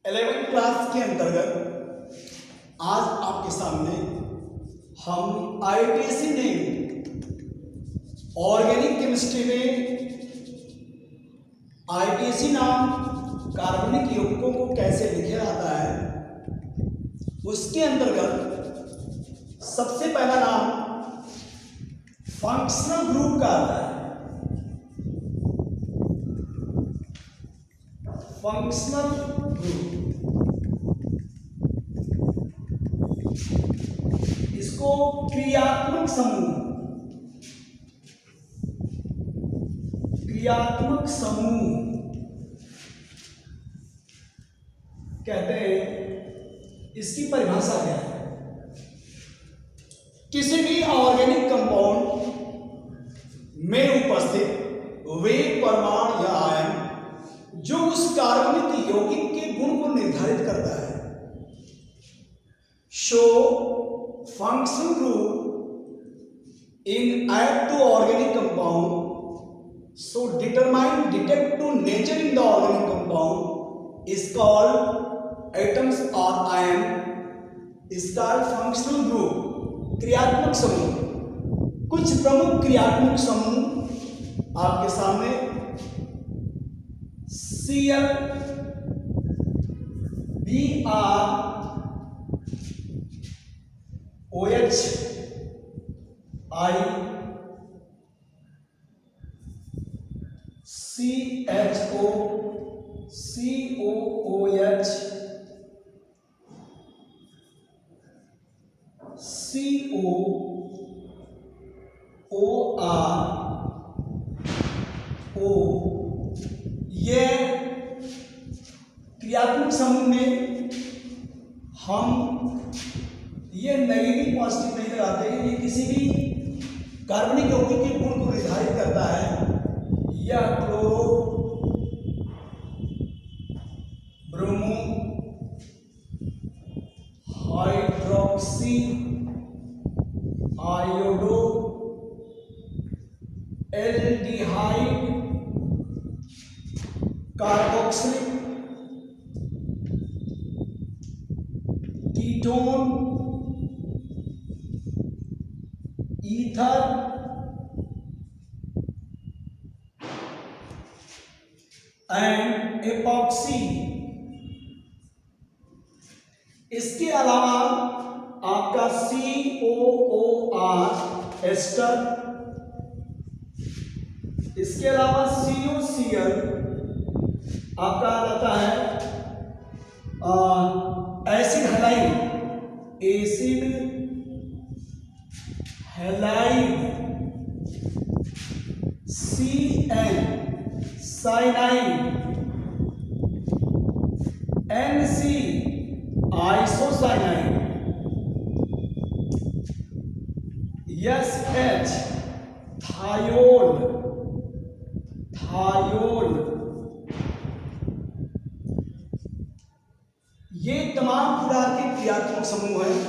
11वीं क्लास के अंतर्गत आज आपके सामने हम आईटीसी ने ऑर्गेनिक केमिस्ट्री में आईटीसी नाम कार्बनिक यौगिकों को कैसे लिखा जाता है उसके अंतर्गत सबसे पहला नाम फंक्शनल ग्रुप का आता है। फंक्शनल ग्रुप, इसको क्रियात्मक समूह कहते हैं। इसकी परिभाषा क्या है? किसी भी ऑर्गेनिक कंपाउंड में उपस्थित वे परमाणु या आयन जो उस कार्बनिक यौगिक के गुण को निर्धारित करता है। Show functional group in add to organic compound, so determine detect to nature in the organic compound is called atoms or ion is called functional group। क्रियात्मक समूह, कुछ प्रमुख क्रियात्मक समूह आपके सामने Cl, Br, OH, I, CHO, COOH, COORO। ये क्रियात्मक समूह में हम ये नेगेटिव पॉजिटिव नहीं लगाते हैं। ये किसी भी कार्बनिक यौगिक के गुण को निर्धारित करता है। यह chloro, bromo, hydroxy, iodo, aldehyde, carboxylic, ketone, ether, and epoxy. इसके अलावा आपका COOR एस्टर, इसके अलावा COCl आपका आता है acid halide, CN cyanide, NC isocyanide, SH thiol. ये तमाम प्रकार के क्रियात्मक समूह हैं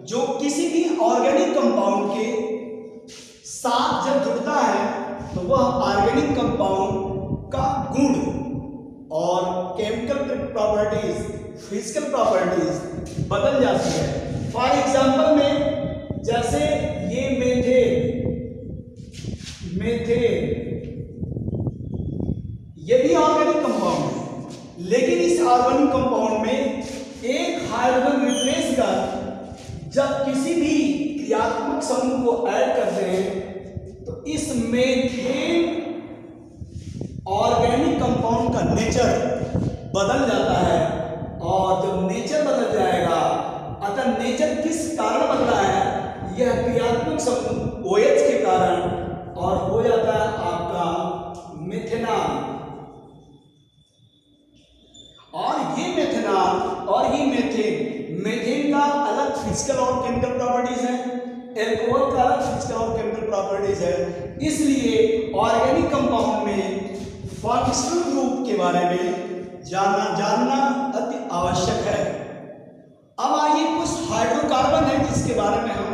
जो किसी भी ऑर्गेनिक कंपाउंड के साथ जब जुड़ता है तो वह ऑर्गेनिक कंपाउंड का गुण और केमिकल प्रॉपर्टीज, फिजिकल प्रॉपर्टीज बदल जाती है। फॉर एग्जांपल में जैसे ये मेथेन ये भी ऑर्गेनिक कंपाउंड है, लेकिन इस ऑर्गेनिक कंपाउंड में एक हाइड्रोजन रिप्लेस कर जब किसी भी क्रियात्मक समूह को ऐड करते हैं तो इस मेथेन ऑर्गेनिक कंपाउंड का नेचर बदल जाता है। और जब नेचर बदल जाएगा, अतः नेचर किस कारण बदला है? यह क्रियात्मक समूह OH के कारण, और हो जाता है आपका मेथेनॉल। और ये मेथेनॉल और ये मेथेन का अलग फिजिकल और केमिकल प्रॉपर्टीज है, एल्कोहल का अलग फिजिकल और केमिकल प्रॉपर्टीज है। इसलिए ऑर्गेनिक कंपाउंड में फंक्शनल ग्रुप के बारे में जानना अति आवश्यक है। अब आइए कुछ हाइड्रोकार्बन है जिसके बारे में हम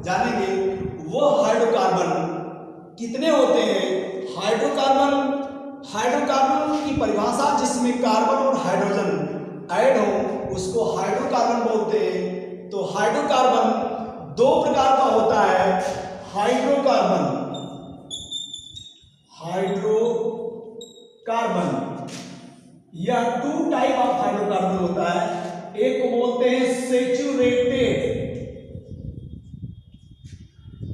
जानेंगे। वो हाइड्रोकार्बन कितने होते हैं? हाइड्रोकार्बन की परिभाषा जिसमें कार्बन और हाइड्रोजन ऐड हो उसको हाइड्रोकार्बन बोलते हैं। तो हाइड्रोकार्बन दो प्रकार का होता है, हाइड्रोकार्बन या टू टाइप ऑफ हाइड्रोकार्बन होता है। एक को बोलते हैं सेचुरेटेड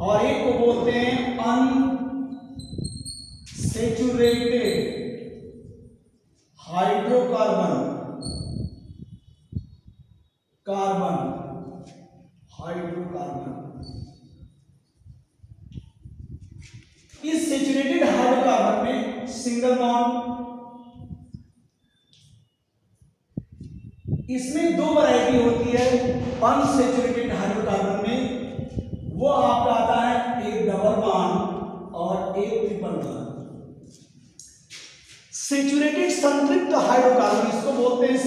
और एक को बोलते हैं अनसेचुरेटेड हाइड्रोकार्बन इस सेचुरेटेड हाइड्रोकार्बन में सिंगल बॉन्ड, इसमें दो वैरायटी होती है। अनसेचुरेटेड हाइड्रोकार्बन में वो आपका आता है एक डबल बॉन्ड और एक ट्रिपल बॉन्ड। सेचुरेटेड संतृप्त हाइड्रोकार्बन इसको बोलते हैं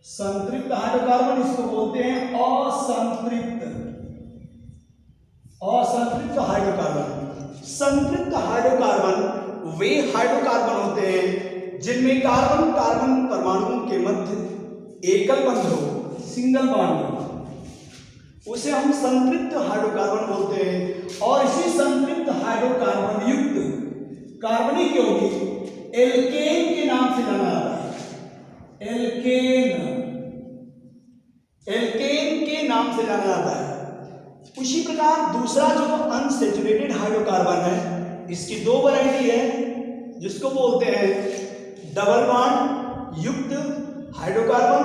संतृप्त हाइड्रोकार्बन इसको बोलते हैं असंतृप्त हाइड्रोकार्बन। संतृप्त हाइड्रोकार्बन वे हाइड्रोकार्बन होते हैं जिनमें कार्बन कार्बन परमाणुओं के मध्य एकल बंध हो, सिंगल बॉन्ड हो, उसे हम संतृप्त हाइड्रोकार्बन बोलते हैं। और इसी संतृप्त हाइड्रोकार्बन युक्त कार्बनिक यौगिक एल्केन के नाम से जाना जाता है। एल्केन के नाम से जाना जाता है। उसी प्रकार दूसरा जो अनसेचुरेटेड हाइड्रोकार्बन है, इसकी दो वैरायटी है जिसको बोलते हैं डबल बॉन्ड युक्त हाइड्रोकार्बन,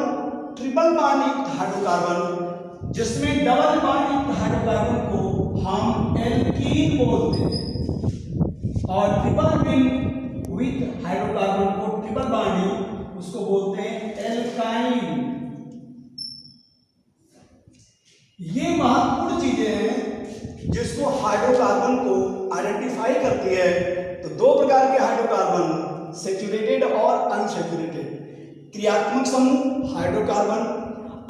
ट्रिपल बॉन्ड युक्त हाइड्रोकार्बन। जिसमें डबल बॉन्ड युक्त हाइड्रोकार्बन को हम एल्कीन बोलते हैं और ट्रिपल बॉन्ड विथ हाइड्रोकार्बन को ट्रिपल बॉन्ड युक्त उसको बोलते हैं एल्काइन। ये महत्वपूर्ण चीजें हैं जिसको हाइड्रोकार्बन को आइडेंटिफाई करती है। तो दो प्रकार के हाइड्रोकार्बन, सेचुरेटेड और अनसेचुरेटेड। क्रियात्मक समूह हाइड्रोकार्बन।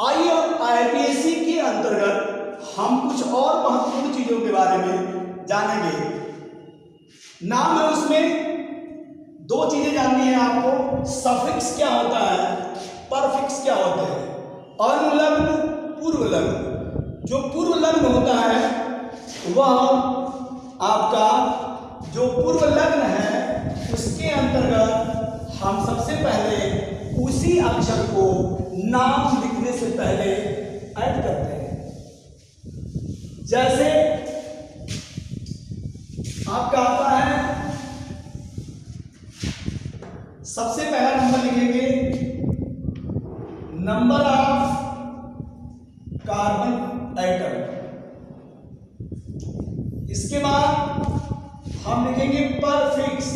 आइए आईपीएसी के अंतर्गत हम कुछ और महत्वपूर्ण चीजों के बारे में जानेंगे। नाम है उसमें दो चीजें जाननी है आपको। सफिक्स क्या होता है, परफिक्स क्या होता है। अनुलग्न, पूर्व लग्न। जो पूर्व लग्न होता है वह आपका जो पूर्व लग्न है उसके अंतर्गत हम सबसे पहले उसी अक्षर को नाम लिखने से पहले ऐड करते हैं। जैसे आपका आता है, सबसे पहला नंबर लिखेंगे नंबर ऑफ कार्बन एटम। इसके बाद हम लिखेंगे परफिक्स,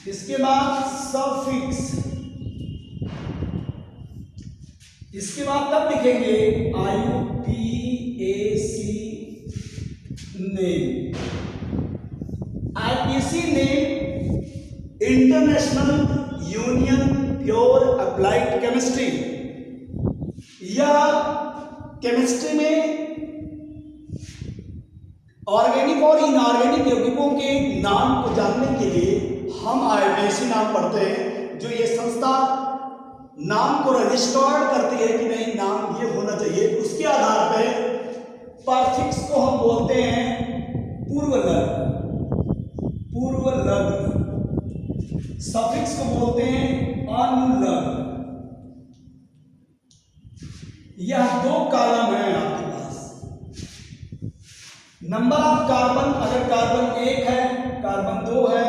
इसके बाद सफिक्स, इसके बाद तब लिखेंगे IUPAC name. IUPAC name international union pure applied chemistry. या केमिस्ट्री में ऑर्गेनिक और इनऑर्गेनिक यौगिकों के नाम को जानने के लिए हम आईपीएसी नाम पढ़ते हैं। जो ये संस्था नाम को रजिस्टर्ड करती है कि नहीं नाम ये होना चाहिए, उसके आधार पर परफिक्स को हम बोलते हैं पूर्व लग्न। सफिक्स को बोलते हैं अनुलग्न। यह दो कॉलम है आपके पास। नंबर ऑफ कार्बन, अगर कार्बन 1 है, कार्बन 2 है,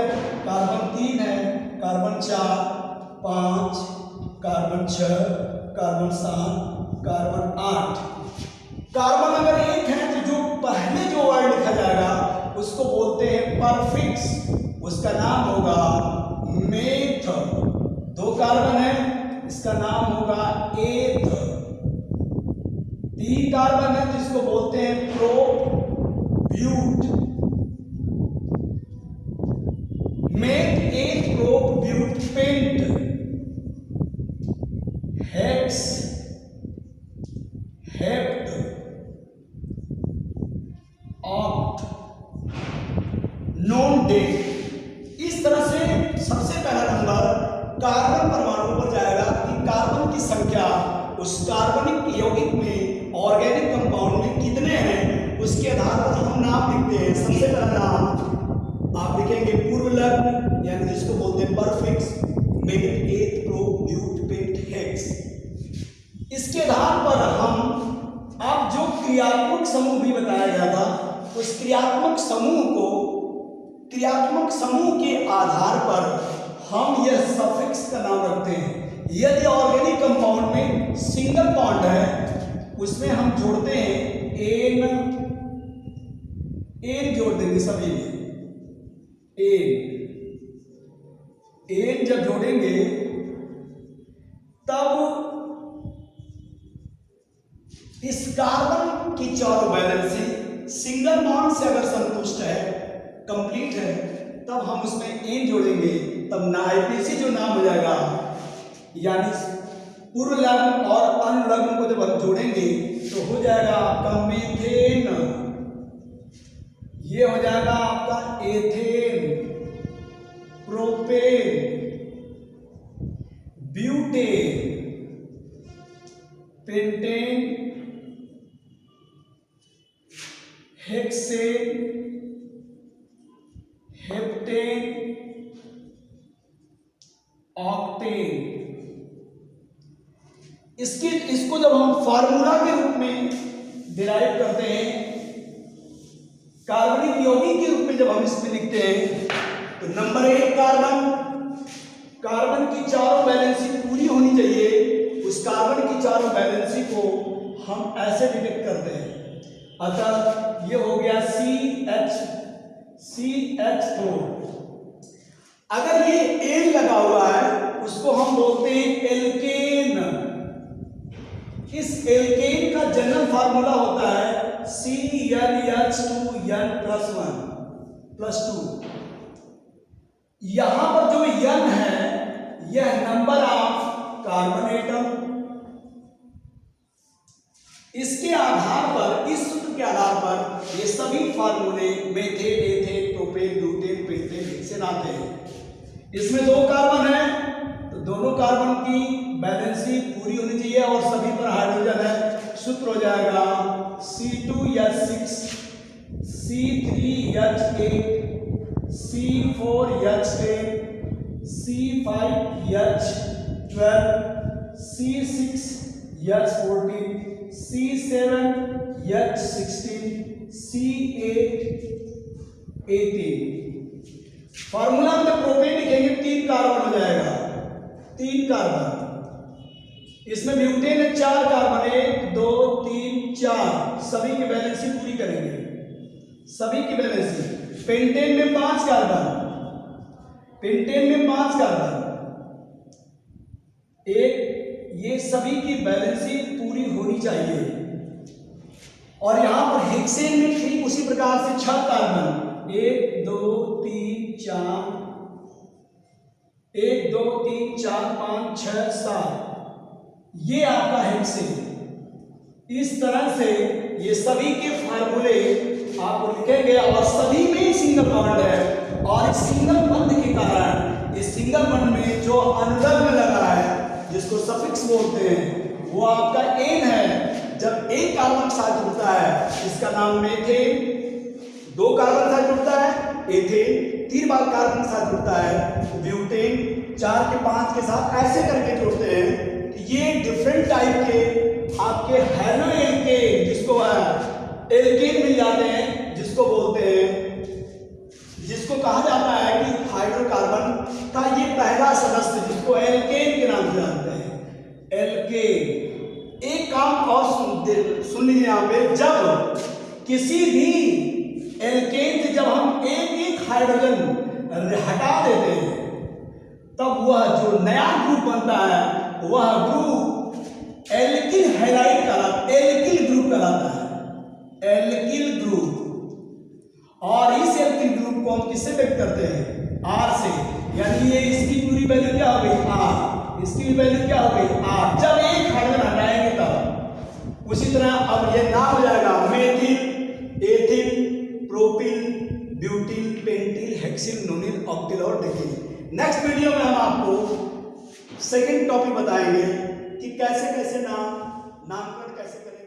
कार्बन 3 है, carbon 4, 5, carbon 6, carbon 7, carbon 8। Carbon अगर 1 है तो जो पहले जो वर्ड लिखा जाएगा उसको बोलते हैं परफिक्स। उसका नाम होगा मेथ। 2 कार्बन है, इसका नाम होगा एथ। 3 कार्बन है जिसको बोलते हैं prop but. Meth, eth, prop but, pent, hex, hept, oct, non dec. इस तरह से सबसे पहला उस कार्बनिक यौगिक में ऑर्गेनिक कंपाउंड में कितने हैं उसके आधार पर हम नाम लिखते हैं। सबसे पहला नाम आप लिखेंगे पूर्व लग्न, यानी जिसको बोलते हैं परफिक्स, मेगिट एथ प्रो ब्यूट पेंट हेक्स। इसके आधार पर हम अब जो क्रियात्मक समूह भी बताया गया था, उस क्रियात्मक समूह के आधार पर हम यह सफिक्स का नाम रखते हैं। यदि ऑर्गेनिक कंपाउंड में सिंगल बॉन्ड है उसमें हम जोड़ते हैं एन जोड़ देंगे सभी में, एन जब जोड़ेंगे तब इस कार्बन की चारों वैलेंसी सिंगल बॉन्ड से अगर संतुष्ट है, कंप्लीट है, तब हम उसमें एन जोड़ेंगे, तब आईपीसी जो नाम हो जाएगा, यानी पूर्व लग्न और अनुलग्न को जब हम जोड़ेंगे तो हो जाएगा आपका मीथेन, ये हो जाएगा आपका ethane, propane, butane, pentane, hexane, heptane, octane. इसको जब हम फार्मूला के रूप में डिराइव करते हैं, कार्बनिक यौगिक के रूप में जब हम इसमें लिखते हैं, तो नंबर 1 कार्बन की चारों वैलेंसी पूरी होनी चाहिए। उस कार्बन की चारों वैलेंसी को हम ऐसे डिटेक्ट करते हैं। अतः ये हो गया CH4। अगर ये एन लगा हुआ है उसको हम बोलते हैं एल्केन। इस एल्केन का जनरल फार्मूला होता है CnH2n+1+2। यहां पर जो n है यह नंबर ऑफ कार्बन एटम। इसके आधार पर, इस सूत्र के आधार पर ये सभी फार्मूले methane, ethane, propane, butane, pentane, hexane आते हैं। इसमें 2 कार्बन है तो दोनों कार्बन की वैलेंसी पूरी होनी चाहिए और सभी पर हाइड्रोजन है। सूत्र हो जाएगा C2H6, C3H8, C4H10, C5H12, C6H14, C7H16, C8H18। Formula में प्रोपेन लिखेंगे 3 कार्बन हो जाएगा, 3 कार्बन। इसमें ब्यूटेन है 4 कार्बन, 1 2 3 4, सभी की वैलेंसी पूरी करेंगे, सभी की वैलेंसी। पेंटेन में 5 कार्बन, पेंटेन में 5 कार्बन, एक, ये सभी की वैलेंसी पूरी होनी चाहिए। और यहां पर हेक्सेन में ठीक उसी प्रकार से 6 कार्बन, 1 2 3 4, 1 2 3 4 5 6 7, ये आपका हेक्सेन। इस तरह से ये सभी के फार्मूले आप लिखेंगे और सभी में सिंगल बॉन्ड है। और इस सिंगल बॉन्ड के कारण, इस सिंगल बॉन्ड में जो अनुलग्न लगा है जिसको सफिक्स बोलते हैं वो आपका एन है। जब एक कार्बन साथ जुड़ता है इसका नाम मेथेन, 2 कार्बन साथ जुड़ता है एथेन, 3 बार कार्बन साथ जुड़ता है ब्यूटेन, 4 के 5 के साथ ऐसे करके जुड़ते हैं। ये डिफरेंट टाइप के आपके हेलो एल्केन, जिसको एल्केन मिल जाते हैं, जिसको बोलते हैं, जिसको कहा जाता है कि हाइड्रोकार्बन का ये पहला सदस्य, जिसको एल्केन के नाम से जानते हैं, एल्केन। एक काम और सुन लीजिए यहाँ पे, जब किसी भी एल्केन से जब हम एक हाइड्रोजन हटा देते हैं तब वह जो नया ग्रुप बनता है वह ग्रुप एल्किल हैलाइड कहलाता है, एल्किल ग्रुप कहलाता है, एल्किल ग्रुप। और इस एल्किल ग्रुप को हम किससे व्यक्त करते हैं? R से। यानी ये इसकी पूरी वैल्यू क्या हो गई? R। इसकी वैल्यू क्या हो गई? R। जब एक हाइड्रोजन हटाएंगे तब। उसी तरह अब ये नाम हो जाएगा methyl, ethyl, propyl, butyl, pentyl, hexyl, nonyl, octyl और डेकिल। नेक्स्ट वीडियो में हम आपको सेकंड टॉपिक बताएंगे कि कैसे कैसे नामकरण कैसे करें।